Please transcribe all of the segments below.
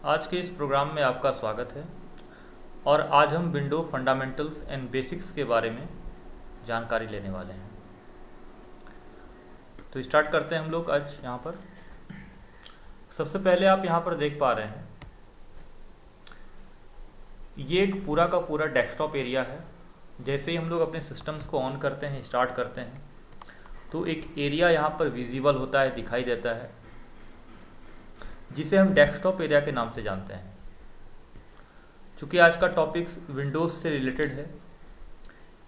आज के इस प्रोग्राम में आपका स्वागत है और आज हम विंडो फंडामेंटल्स एंड बेसिक्स के बारे में जानकारी लेने वाले हैं। तो स्टार्ट करते हैं हम लोग आज यहाँ पर। सबसे पहले आप यहाँ पर देख पा रहे हैं ये एक पूरा का पूरा डेस्कटॉप एरिया है। जैसे ही हम लोग अपने सिस्टम्स को ऑन करते हैं, स्टार्ट करते हैं, तो एक एरिया यहाँ पर विजिबल होता है, दिखाई देता है, जिसे हम डेस्कटॉप एरिया के नाम से जानते हैं। चूँकि आज का टॉपिक्स विंडोज़ से रिलेटेड है,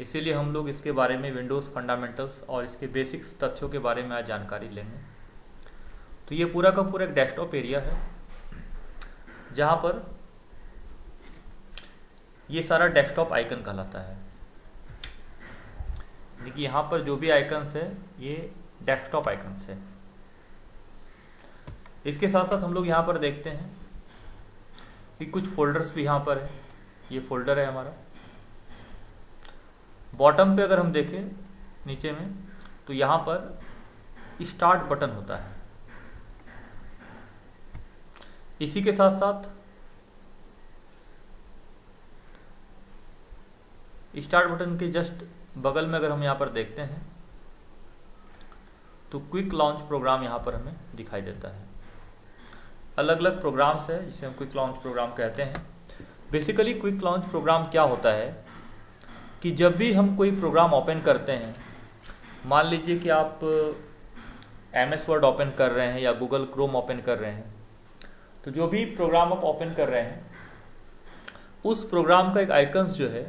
इसीलिए हम लोग इसके बारे में विंडोज़ फंडामेंटल्स और इसके बेसिक्स तथ्यों के बारे में आज जानकारी लेंगे। तो ये पूरा का पूरा एक डेस्कटॉप एरिया है जहाँ पर ये सारा डेस्कटॉप आइकन कहलाता है। देखिए यहाँ पर जो भी आइकन्स है ये डेस्कटॉप आइकन्स है। इसके साथ साथ हम लोग यहाँ पर देखते हैं कि कुछ फोल्डर्स भी यहाँ पर है। ये फोल्डर है हमारा। बॉटम पे अगर हम देखें नीचे में, तो यहाँ पर स्टार्ट बटन होता है। इसी के साथ साथ स्टार्ट बटन के जस्ट बगल में अगर हम यहाँ पर देखते हैं तो क्विक लॉन्च प्रोग्राम यहाँ पर हमें दिखाई देता है। अलग अलग प्रोग्राम्स है जिसे हम क्विक लॉन्च प्रोग्राम कहते हैं। बेसिकली क्विक लॉन्च प्रोग्राम क्या होता है कि जब भी हम कोई प्रोग्राम ओपन करते हैं, मान लीजिए कि आप MS वर्ड ओपन कर रहे हैं या गूगल क्रोम ओपन कर रहे हैं, तो जो भी प्रोग्राम आप ओपन कर रहे हैं उस प्रोग्राम का एक आइकन्स जो है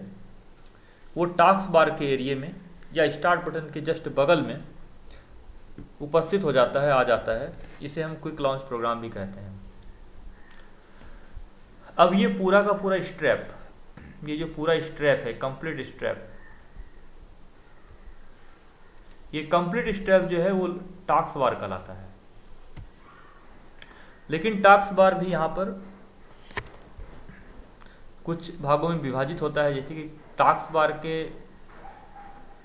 वो टास्क बार के एरिया में या स्टार्ट बटन के जस्ट बगल में उपस्थित हो जाता है, आ जाता है। इसे हम क्विक लॉन्च प्रोग्राम भी कहते हैं। अब ये पूरा का पूरा स्ट्रैप, ये जो पूरा स्ट्रैप है, कंप्लीट स्ट्रैप, ये कंप्लीट स्ट्रैप जो है वो टास्क बार कहलाता है। लेकिन टास्क बार भी यहाँ पर कुछ भागों में विभाजित होता है। जैसे कि टास्क बार के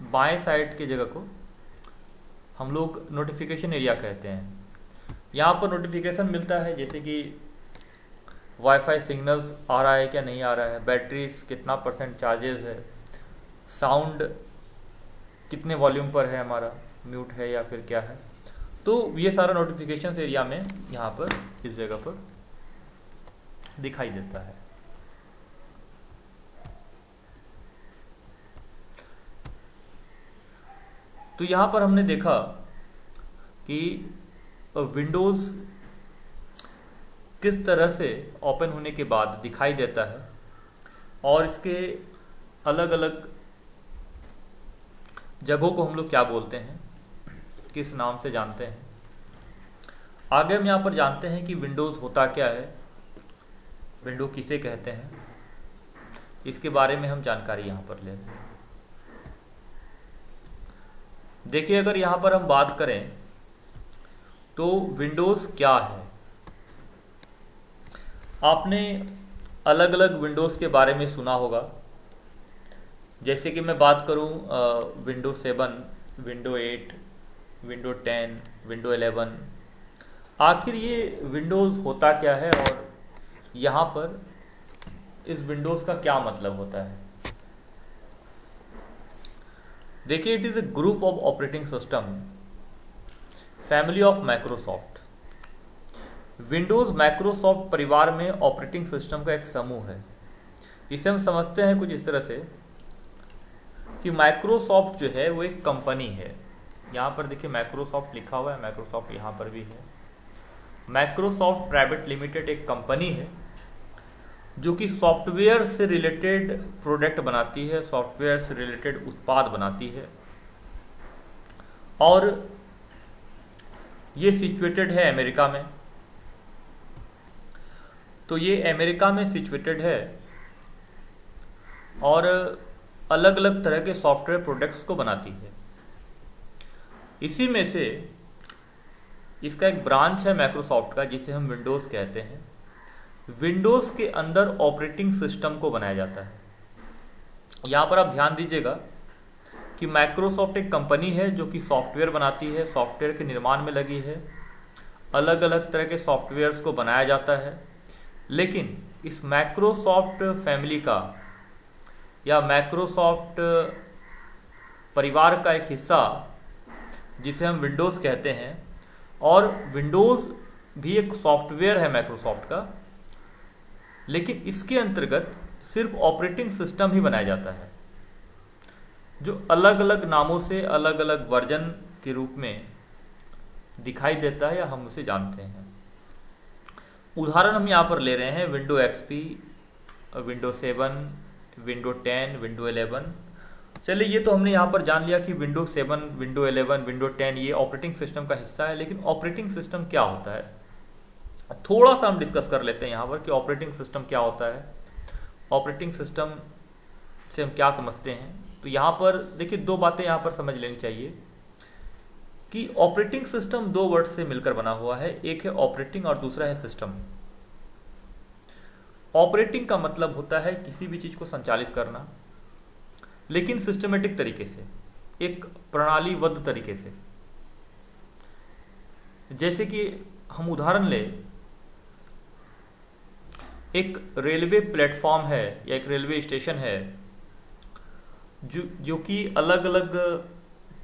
बाएं साइड की जगह को हम लोग नोटिफिकेशन एरिया कहते हैं। यहाँ पर नोटिफिकेशन मिलता है, जैसे कि वाईफाई सिग्नल्स आ रहा है क्या नहीं आ रहा है, बैटरीज कितना % चार्जेस है, साउंड कितने वॉल्यूम पर है, हमारा म्यूट है या फिर क्या है। तो ये सारा नोटिफिकेशन एरिया में यहाँ पर इस जगह पर दिखाई देता है। तो यहाँ पर हमने देखा कि विंडोज़ किस तरह से ओपन होने के बाद दिखाई देता है और इसके अलग अलग जगहों को हम लोग क्या बोलते हैं, किस नाम से जानते हैं। आगे हम यहाँ पर जानते हैं कि विंडोज़ होता क्या है, विंडो किसे कहते हैं, इसके बारे में हम जानकारी यहाँ पर ले लें। देखिए अगर यहाँ पर हम बात करें तो विंडोज़ क्या है। आपने अलग अलग विंडोज़ के बारे में सुना होगा। जैसे कि मैं बात करूँ विंडो 7, विंडो 8, विंडो 10, विंडो 11। आखिर ये विंडोज़ होता क्या है और यहाँ पर इस विंडोज़ का क्या मतलब होता है। देखिए, it is a group of operating system, family of Microsoft. Windows Microsoft परिवार में ऑपरेटिंग सिस्टम का एक समूह है। इसे हम समझते हैं कुछ इस तरह से कि माइक्रोसॉफ्ट जो है वो एक कंपनी है। यहाँ पर देखिए माइक्रोसॉफ्ट लिखा हुआ है, माइक्रोसॉफ्ट यहाँ पर भी है। माइक्रोसॉफ्ट प्राइवेट लिमिटेड एक कंपनी है जो कि सॉफ्टवेयर से रिलेटेड प्रोडक्ट बनाती है, सॉफ्टवेयर से रिलेटेड उत्पाद बनाती है और ये सिचुएटेड है अमेरिका में। तो ये अमेरिका में सिचुएटेड है और अलग अलग तरह के सॉफ्टवेयर प्रोडक्ट्स को बनाती है। इसी में से इसका एक ब्रांच है माइक्रोसॉफ्ट का, जिसे हम विंडोज़ कहते हैं। विंडोज़ के अंदर ऑपरेटिंग सिस्टम को बनाया जाता है। यहाँ पर आप ध्यान दीजिएगा कि माइक्रोसॉफ्ट एक कंपनी है जो कि सॉफ्टवेयर बनाती है, सॉफ्टवेयर के निर्माण में लगी है। अलग अलग तरह के सॉफ्टवेयर्स को बनाया जाता है। लेकिन इस माइक्रोसॉफ्ट फैमिली का या माइक्रोसॉफ्ट परिवार का एक हिस्सा जिसे हम विंडोज़ कहते हैं, और विंडोज़ भी एक सॉफ्टवेयर है माइक्रोसॉफ्ट का, लेकिन इसके अंतर्गत सिर्फ ऑपरेटिंग सिस्टम ही बनाया जाता है जो अलग अलग नामों से अलग अलग वर्जन के रूप में दिखाई देता है या हम उसे जानते हैं। उदाहरण हम यहाँ पर ले रहे हैं window XP, window 7, window 10, window 11। चलिए, ये तो हमने यहाँ पर जान लिया कि विंडो 7, विंडो 11, विंडो 10 ये ऑपरेटिंग सिस्टम का हिस्सा है। लेकिन ऑपरेटिंग सिस्टम क्या होता है, थोड़ा सा हम डिस्कस कर लेते हैं यहाँ पर कि ऑपरेटिंग सिस्टम क्या होता है, ऑपरेटिंग सिस्टम से हम क्या समझते हैं। तो यहाँ पर देखिए, दो बातें यहाँ पर समझ लेनी चाहिए कि ऑपरेटिंग सिस्टम दो वर्ड से मिलकर बना हुआ है, एक है ऑपरेटिंग और दूसरा है सिस्टम। ऑपरेटिंग का मतलब होता है किसी भी चीज को संचालित करना, लेकिन सिस्टमेटिक तरीके से, एक प्रणालीबद्ध तरीके से। जैसे कि हम उदाहरण लें, एक रेलवे प्लेटफॉर्म है या एक रेलवे स्टेशन है जो कि अलग अलग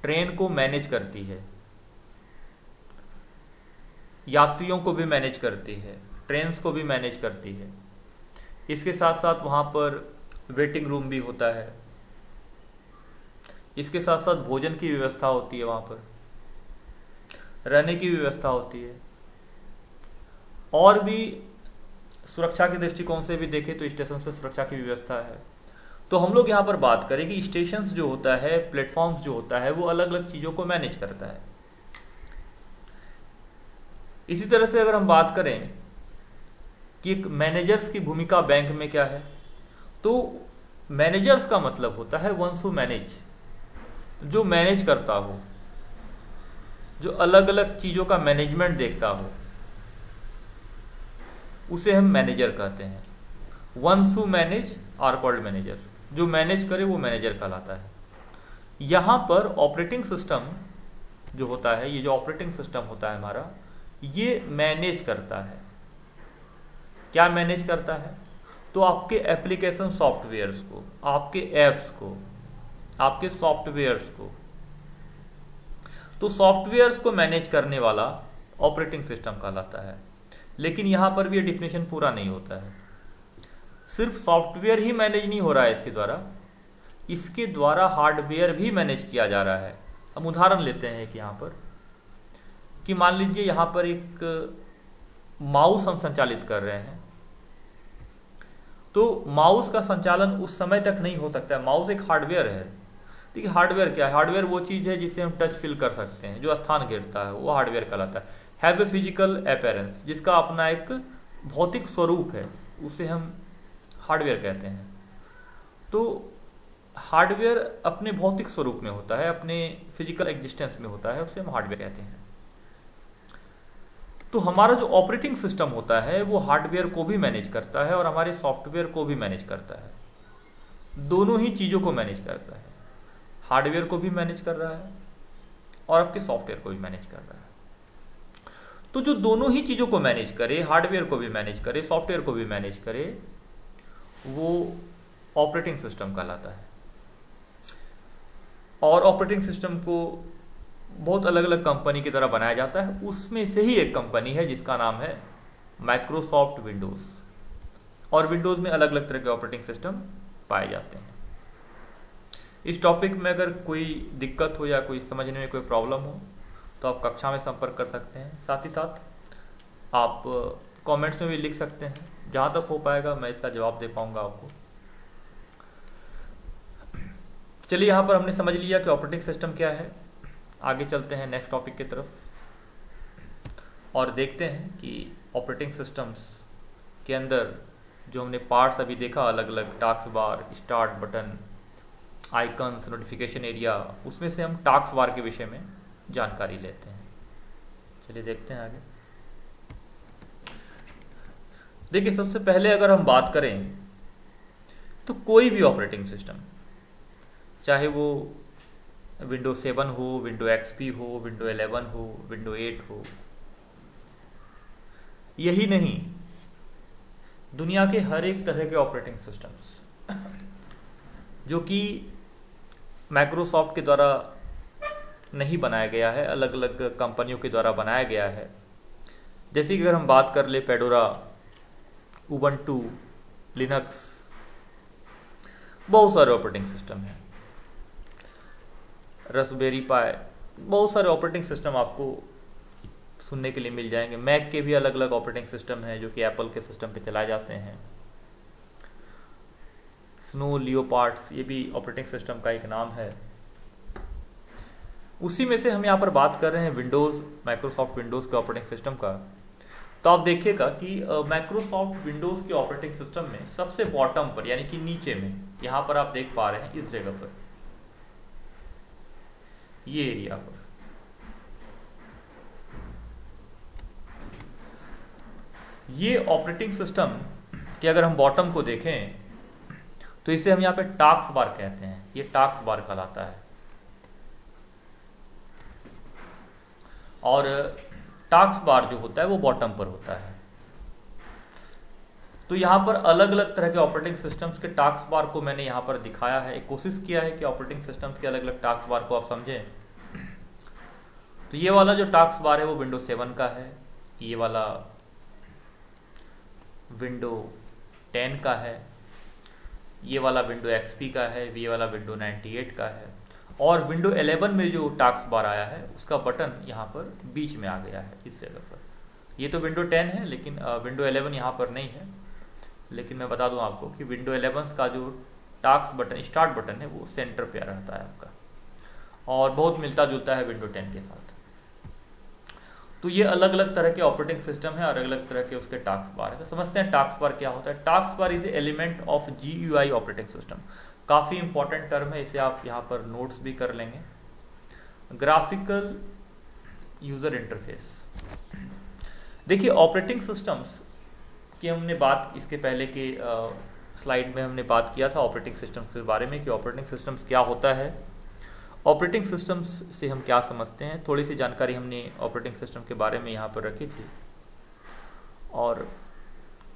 ट्रेन को मैनेज करती है, यात्रियों को भी मैनेज करती है, ट्रेन्स को भी मैनेज करती है। इसके साथ साथ वहाँ पर वेटिंग रूम भी होता है, इसके साथ साथ भोजन की व्यवस्था होती है, वहाँ पर रहने की व्यवस्था होती है, और भी सुरक्षा के दृष्टिकोण से भी देखें तो स्टेशन पर सुरक्षा की व्यवस्था है। तो हम लोग यहाँ पर बात करें कि स्टेशंस जो होता है, प्लेटफॉर्म्स जो होता है, वो अलग अलग चीज़ों को मैनेज करता है। इसी तरह से अगर हम बात करें कि एक मैनेजर्स की भूमिका बैंक में क्या है, तो मैनेजर्स का मतलब होता है वंस हु मैनेज, जो मैनेज करता हो, जो अलग अलग चीज़ों का मैनेजमेंट देखता हो, उसे हम मैनेजर कहते हैं। Ones who manage are called manager, जो मैनेज करे वो मैनेजर कहलाता है। यहाँ पर ऑपरेटिंग सिस्टम जो होता है, ये जो ऑपरेटिंग सिस्टम होता है हमारा, ये मैनेज करता है। क्या मैनेज करता है? तो आपके एप्लीकेशन सॉफ्टवेयर्स को, आपके ऐप्स को, आपके सॉफ्टवेयर्स को, तो सॉफ्टवेयर्स को मैनेज करने वाला ऑपरेटिंग सिस्टम कहलाता है। लेकिन यहाँ पर भी ये डिफिनेशन पूरा नहीं होता है। सिर्फ सॉफ्टवेयर ही मैनेज नहीं हो रहा है इसके द्वारा, इसके द्वारा हार्डवेयर भी मैनेज किया जा रहा है। हम उदाहरण लेते हैं कि यहाँ पर कि मान लीजिए यहाँ पर एक माउस हम संचालित कर रहे हैं, तो माउस का संचालन उस समय तक नहीं हो सकता है। माउस एक हार्डवेयर है। देखिए, हार्डवेयर क्या है? हार्डवेयर वो चीज़ है जिसे हम टच फील कर सकते हैं, जो स्थान घेरता है, वो हार्डवेयर कहलाता है। हैव ए फिजिकल अपीयरेंस, जिसका अपना एक भौतिक स्वरूप है, उसे हम हार्डवेयर कहते हैं। तो हार्डवेयर अपने भौतिक स्वरूप में होता है, अपने फिजिकल एग्जिस्टेंस में होता है, उसे हम हार्डवेयर कहते हैं। तो हमारा जो ऑपरेटिंग सिस्टम होता है वो हार्डवेयर को भी मैनेज करता है और हमारे सॉफ्टवेयर को भी मैनेज करता है। दोनों ही चीज़ों को मैनेज करता है, हार्डवेयर को भी मैनेज कर रहा है और आपके सॉफ्टवेयर को भी मैनेज कर रहा है। तो जो दोनों ही चीज़ों को मैनेज करे, हार्डवेयर को भी मैनेज करे, सॉफ्टवेयर को भी मैनेज करे, वो ऑपरेटिंग सिस्टम कहलाता है। और ऑपरेटिंग सिस्टम को बहुत अलग अलग कंपनी की तरह बनाया जाता है। उसमें से ही एक कंपनी है जिसका नाम है माइक्रोसॉफ्ट विंडोज़, और विंडोज़ में अलग अलग तरह के ऑपरेटिंग सिस्टम पाए जाते हैं। इस टॉपिक में अगर कोई दिक्कत हो या कोई समझने में कोई प्रॉब्लम हो तो आप कक्षा में संपर्क कर सकते हैं। साथ ही साथ आप कमेंट्स में भी लिख सकते हैं, जहाँ तक हो पाएगा मैं इसका जवाब दे पाऊंगा आपको। चलिए, यहाँ पर हमने समझ लिया कि ऑपरेटिंग सिस्टम क्या है। आगे चलते हैं नेक्स्ट टॉपिक की तरफ और देखते हैं कि ऑपरेटिंग सिस्टम्स के अंदर जो हमने पार्ट्स अभी देखा, अलग अलग task bar, start button, icons, notification area, उसमें से हम टास्क बार के विषय में जानकारी लेते हैं। चलिए देखते हैं आगे। देखिए, सबसे पहले अगर हम बात करें तो कोई भी ऑपरेटिंग सिस्टम, चाहे वो विंडो 7 हो, विंडो एक्सपी हो, विंडो 11 हो, विंडो 8 हो, यही नहीं, दुनिया के हर एक तरह के ऑपरेटिंग सिस्टम्स जो कि माइक्रोसॉफ्ट के द्वारा नहीं बनाया गया है, अलग अलग कंपनियों के द्वारा बनाया गया है। जैसे कि अगर हम बात कर ले पेडोरा, उबंटू, लिनक्स, बहुत सारे ऑपरेटिंग सिस्टम हैं, रास्पबेरी पाई, बहुत सारे ऑपरेटिंग सिस्टम आपको सुनने के लिए मिल जाएंगे। मैक के भी अलग अलग ऑपरेटिंग सिस्टम हैं जो कि एप्पल के सिस्टम पे चलाए जाते हैं। स्नो लियोपार्ड्स, ये भी ऑपरेटिंग सिस्टम का एक नाम है। उसी में से हम यहाँ पर बात कर रहे हैं विंडोज़, माइक्रोसॉफ्ट विंडोज़ के ऑपरेटिंग सिस्टम का। तो आप देखिएगा कि माइक्रोसॉफ्ट विंडोज़ के ऑपरेटिंग सिस्टम में सबसे बॉटम पर, यानी कि नीचे में, यहाँ पर आप देख पा रहे हैं इस जगह पर, ये एरिया पर ये ऑपरेटिंग सिस्टम कि अगर हम बॉटम को देखें तो इसे हम यहाँ पे टास्क बार कहते हैं। ये टास्क बार कहलाता है। और टास्क बार जो होता है वो बॉटम पर होता है। तो यहाँ पर अलग अलग तरह के ऑपरेटिंग सिस्टम्स के टास्क बार को मैंने यहाँ पर दिखाया है, एक कोशिश किया है कि ऑपरेटिंग सिस्टम्स के अलग अलग टास्क बार को आप समझें। तो ये वाला जो टास्क बार है वो विंडो 7 का है, ये वाला विंडो 10 का है, ये वाला विंडो XP का है, ये वाला विंडो 98 का है, और विंडो 11 में जो टास्क बार आया है उसका बटन यहाँ पर बीच में आ गया है इस जगह पर। ये तो विंडो 10 है, लेकिन विंडो 11 यहाँ पर नहीं है। लेकिन मैं बता दूं आपको कि विंडो 11 का जो टास्क बटन, स्टार्ट बटन है, वो सेंटर पे रहता है आपका, और बहुत मिलता जुलता है विंडो 10 के साथ। तो ये अलग अलग तरह के ऑपरेटिंग सिस्टम है, अलग अलग तरह के उसके टास्क बार है। तो समझते हैं टास्क बार क्या होता है। Task bar is a element of GUI operating system. काफ़ी इंपॉर्टेंट टर्म है, इसे आप यहाँ पर नोट्स भी कर लेंगे। Graphical user interface. देखिए ऑपरेटिंग सिस्टम्स की हमने बात इसके पहले के स्लाइड में हमने बात किया था ऑपरेटिंग सिस्टम्स के बारे में कि ऑपरेटिंग सिस्टम्स क्या होता है, ऑपरेटिंग सिस्टम्स से हम क्या समझते हैं। थोड़ी सी जानकारी हमने ऑपरेटिंग सिस्टम के बारे में यहाँ पर रखी थी, और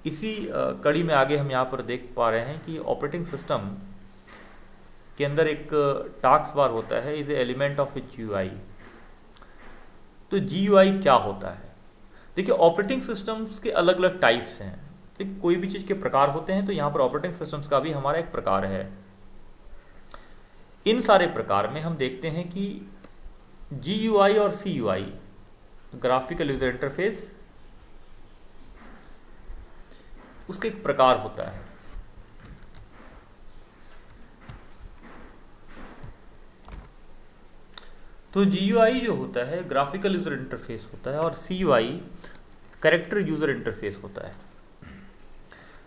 इसी कड़ी में आगे हम यहाँ पर देख पा रहे हैं कि ऑपरेटिंग सिस्टम के अंदर एक टास्क बार होता है, is a element of A GUI। तो GUI क्या होता है? देखिए ऑपरेटिंग सिस्टम्स के अलग अलग टाइप्स हैं। देखिए कोई भी चीज़ के प्रकार होते हैं, तो यहाँ पर ऑपरेटिंग सिस्टम्स का भी हमारा एक प्रकार है। इन सारे प्रकार में हम देखते हैं कि GUI और CUI, ग्राफिकल यूजर इंटरफेस, उसका एक प्रकार होता है। तो GUI जो होता है ग्राफिकल यूजर इंटरफेस होता है, और CUI कैरेक्टर यूजर इंटरफेस होता है।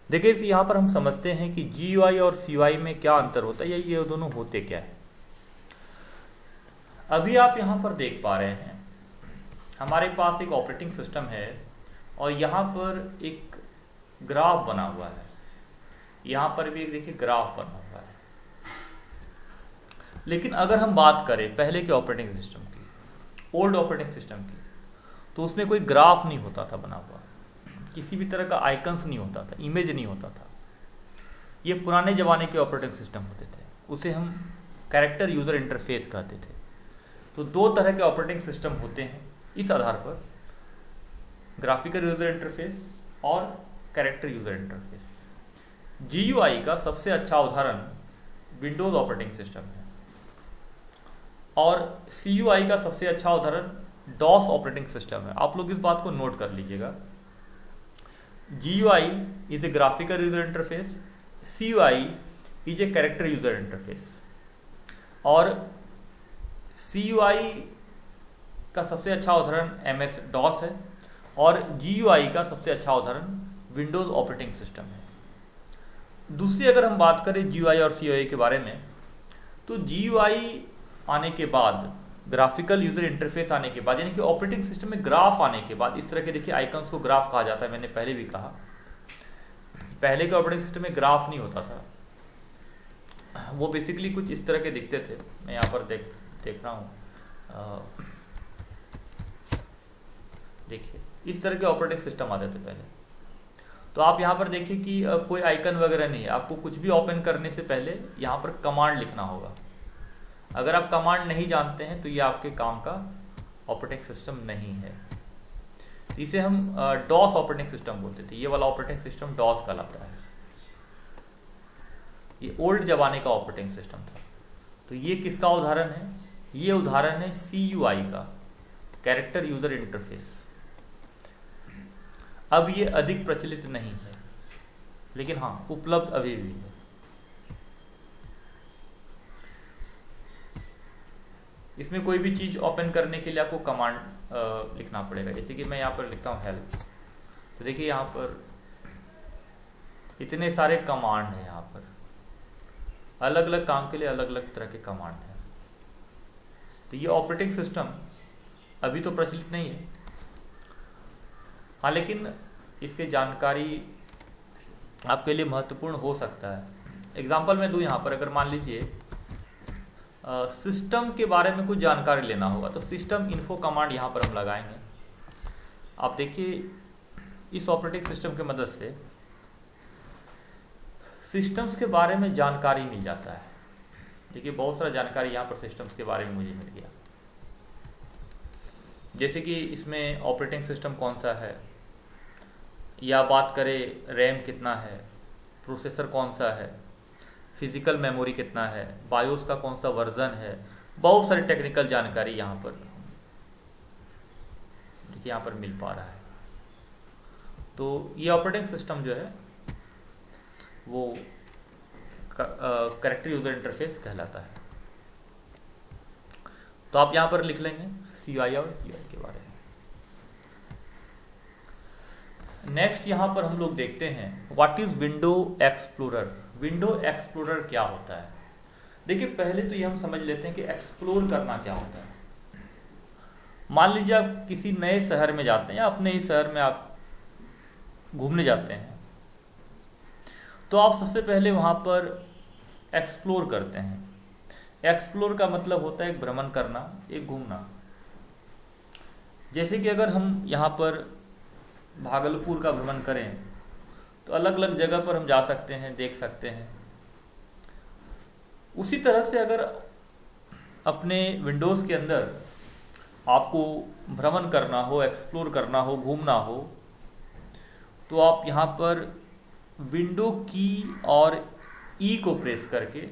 देखिए यहाँ पर हम समझते हैं कि GUI और CUI में क्या अंतर होता है, या ये दोनों होते क्या है। अभी आप यहाँ पर देख पा रहे हैं हमारे पास एक ऑपरेटिंग सिस्टम है, और यहाँ पर एक ग्राफ बना हुआ है। यहाँ पर भी एक देखिए ग्राफ बना हुआ है। लेकिन अगर हम बात करें पहले के ऑपरेटिंग सिस्टम की, ओल्ड ऑपरेटिंग सिस्टम की, तो उसमें कोई ग्राफ नहीं होता था बना हुआ, किसी भी तरह का आइकन्स नहीं होता था, इमेज नहीं होता था। ये पुराने ज़माने के ऑपरेटिंग सिस्टम होते थे, उसे हम कैरेक्टर यूज़र इंटरफेस कहते थे। तो दो तरह के ऑपरेटिंग सिस्टम होते हैं इस आधार पर, ग्राफिकल यूज़र इंटरफेस और कैरेक्टर यूज़र इंटरफेस। GUI का सबसे अच्छा उदाहरण विंडोज़ ऑपरेटिंग सिस्टम है, और CUI का सबसे अच्छा उदाहरण DOS ऑपरेटिंग सिस्टम है। आप लोग इस बात को नोट कर लीजिएगा। GUI is a graphical user interface, CUI is a character user interface. और CUI का सबसे अच्छा उदाहरण MS DOS है, और GUI का सबसे अच्छा उदाहरण विंडोज़ ऑपरेटिंग सिस्टम है। दूसरी अगर हम बात करें GUI और CUI के बारे में, तो GUI आने के बाद, ग्राफिकल यूजर इंटरफेस आने के बाद, यानी कि ऑपरेटिंग सिस्टम में ग्राफ आने के बाद, इस तरह के देखिए आइकन्स को ग्राफ कहा जाता है। मैंने पहले भी कहा, पहले के ऑपरेटिंग सिस्टम में ग्राफ नहीं होता था, वो बेसिकली कुछ इस तरह के दिखते थे। मैं यहाँ पर देख रहा हूँ, देखिए इस तरह के ऑपरेटिंग सिस्टम आते थे पहले। तो आप यहाँ पर देखिए कि कोई आइकन वगैरह नहीं है, आपको कुछ भी ओपन करने से पहले यहाँ पर कमांड लिखना होगा। अगर आप कमांड नहीं जानते हैं तो ये आपके काम का ऑपरेटिंग सिस्टम नहीं है। इसे हम डॉस ऑपरेटिंग सिस्टम बोलते थे। ये वाला ऑपरेटिंग सिस्टम डॉस कहलाता है। ये ओल्ड जमाने का ऑपरेटिंग सिस्टम था। तो ये किसका उदाहरण है? ये उदाहरण है CUI का, कैरेक्टर यूजर इंटरफेस। अब ये अधिक प्रचलित नहीं है, लेकिन हाँ उपलब्ध अभी भी है। इसमें कोई भी चीज ओपन करने के लिए आपको कमांड लिखना पड़ेगा। जैसे कि मैं यहाँ पर लिखता हूँ हेल्प, तो देखिए यहाँ पर इतने सारे कमांड हैं। यहाँ पर अलग अलग काम के लिए अलग अलग तरह के कमांड हैं। तो ये ऑपरेटिंग सिस्टम अभी तो प्रचलित नहीं है, हाँ, लेकिन इसके जानकारी आपके लिए महत्वपूर्ण हो सकता है। एग्जाम्पल मैं दूँ यहाँ पर, अगर मान लीजिए सिस्टम के बारे में कुछ जानकारी लेना होगा तो सिस्टम इन्फो कमांड यहाँ पर हम लगाएंगे। आप देखिए इस ऑपरेटिंग सिस्टम की मदद से सिस्टम्स के बारे में जानकारी मिल जाता है। देखिए बहुत सारा जानकारी यहाँ पर सिस्टम्स के बारे में मुझे मिल गया। जैसे कि इसमें ऑपरेटिंग सिस्टम कौन सा है, या बात करें रैम कितना है, प्रोसेसर कौन सा है, फिजिकल मेमोरी कितना है, बायोस का कौन सा वर्जन है, बहुत सारी टेक्निकल जानकारी यहाँ पर देखिए यहाँ पर मिल पा रहा है। तो ये ऑपरेटिंग सिस्टम जो है वो कैरेक्टर यूजर इंटरफेस कहलाता है। तो आप यहाँ पर लिख लेंगे CUI और UI के बारे में। नेक्स्ट यहाँ पर हम लोग देखते हैं what is window explorer. Window explorer क्या होता है? देखिए पहले तो ये हम समझ लेते हैं कि एक्सप्लोर करना क्या होता है। मान लीजिए आप किसी नए शहर में जाते हैं या अपने ही शहर में आप घूमने जाते हैं, तो आप सबसे पहले वहां पर एक्सप्लोर करते हैं। एक्सप्लोर का मतलब होता है एक भ्रमण करना, एक घूमना। जैसे कि अगर हम यहाँ पर भागलपुर का भ्रमण करें तो अलग अलग जगह पर हम जा सकते हैं, देख सकते हैं। उसी तरह से अगर अपने विंडोज़ के अंदर आपको भ्रमण करना हो, एक्सप्लोर करना हो, घूमना हो, तो आप यहाँ पर विंडो की और ई को प्रेस करके